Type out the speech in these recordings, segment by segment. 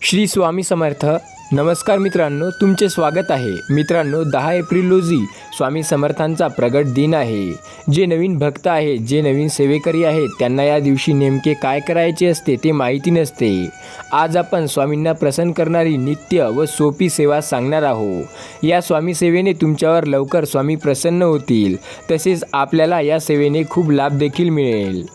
श्री स्वामी समर्थ. नमस्कार मित्रांनो, तुमचे स्वागत आहे. मित्रांनो, 10 एप्रिल रोजी स्वामी समर्थांचा प्रगट दिन आहे. जे नवीन भक्त आहेत, जे नवीन सेवेकरी आहेत, त्यांना या दिवशी नेमके काय करायचे असते ते माहिती नसते. आज आपण स्वामींना प्रसन्न करणारी नित्य व सोपी सेवा सांगणार आहोत. या स्वामी सेवेने तुमच्यावर लवकर स्वामी प्रसन्न होतील. तसेच आपल्याला या सेवेने खूप लाभ देखील मिळेल.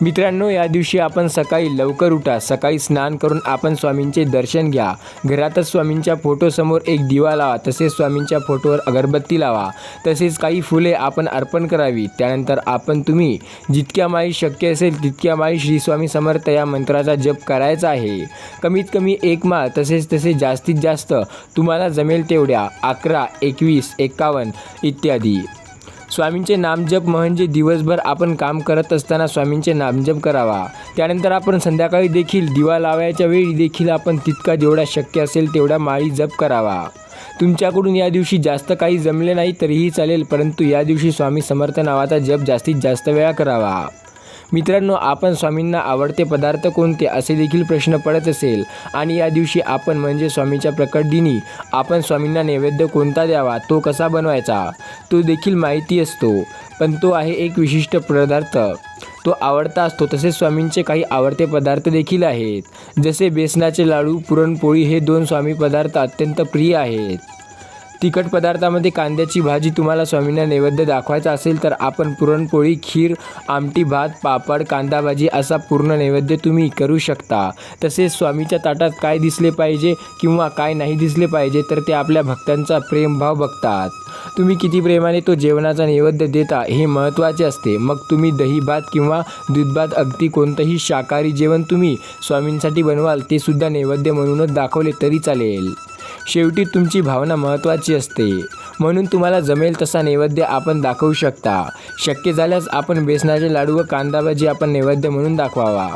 मित्रांनो, या दिवशी आपण सकाळी लवकर उठा. सकाळी स्नान करून आपण स्वामींचे दर्शन घ्या. घरातच स्वामींच्या फोटोसमोर एक दिवा लावा. तसेच स्वामींच्या फोटोवर अगरबत्ती लावा. तसेच काही फुले आपण अर्पण करावी. त्यानंतर तुम्ही जितक्या माळी शक्य असेल तितक्या माळी श्री स्वामी समर्थ या मंत्राचा जप करायचा आहे. कमीत कमी 1 माळ, तसेच जास्तीत जास्त तुम्हाला जमेल तेवढ्या 11, 21, 51 इत्यादी. स्वामींचे नामजप म्हणजे दिवसभर आपण काम करत असताना स्वामींचे नामजप करावा. त्यानंतर आपण संध्याकाळी देखील दिवा लावायच्या वेळी देखील आपण तितका जेवढा शक्य असेल तेवढा माळी जप करावा. तुमच्याकडून या दिवशी जास्त काही जमले नाही तरीही चालेल, परंतु या दिवशी स्वामी समर्थ नावाचा जप जास्तीत जास्त वेळा करावा. मित्रांनो, आपण स्वामींना आवडते पदार्थ कोणते असे देखील प्रश्न पडत असेल आणि या दिवशी आपण म्हणजे स्वामीच्या प्रकट दिनी आपण स्वामींना नैवेद्य कोणता द्यावा, तो कसा बनवायचा तो देखील माहिती असतो. पण तो आहे एक विशिष्ट पदार्थ, तो आवडता असतो. तसेच स्वामींचे काही आवडते पदार्थ देखील आहेत, जसे बेसनाचे लाडू, पुरणपोळी. हे 2 स्वामी पदार्थ अत्यंत प्रिय आहेत. तिखट पदार्थामध्ये कांद्याची भाजी तुम्हाला स्वामींना नैवेद्य दाखवायचा असेल तर आपण पुरणपोळी, खीर, आमटी, भात, पापड, कांदा भाजी असा पूर्ण नैवेद्य तुम्ही करू शकता. तसेच स्वामीच्या ताटात काय दिसले पाहिजे किंवा काय नाही दिसले पाहिजे तर ते आपल्या भक्तांचा प्रेमभाव बघतात. तुम्ही किती प्रेमाने तो जेवणाचा नैवेद्य देता हे महत्त्वाचे असते. मग तुम्ही दही भात किंवा दूध भात, अगदी कोणतंही शाकाहारी जेवण तुम्ही स्वामींसाठी बनवाल ते सुद्धा नैवेद्य म्हणूनच दाखवले तरी चालेल. शेवटी तुमची भावना महत्त्वाची असते, म्हणून तुम्हाला जमेल तसा नैवेद्य आपण दाखवू शकता. शक्य झाल्यास आपण बेसनाचे लाडू व कांदा भाजी आपण नैवेद्य म्हणून दाखवावा.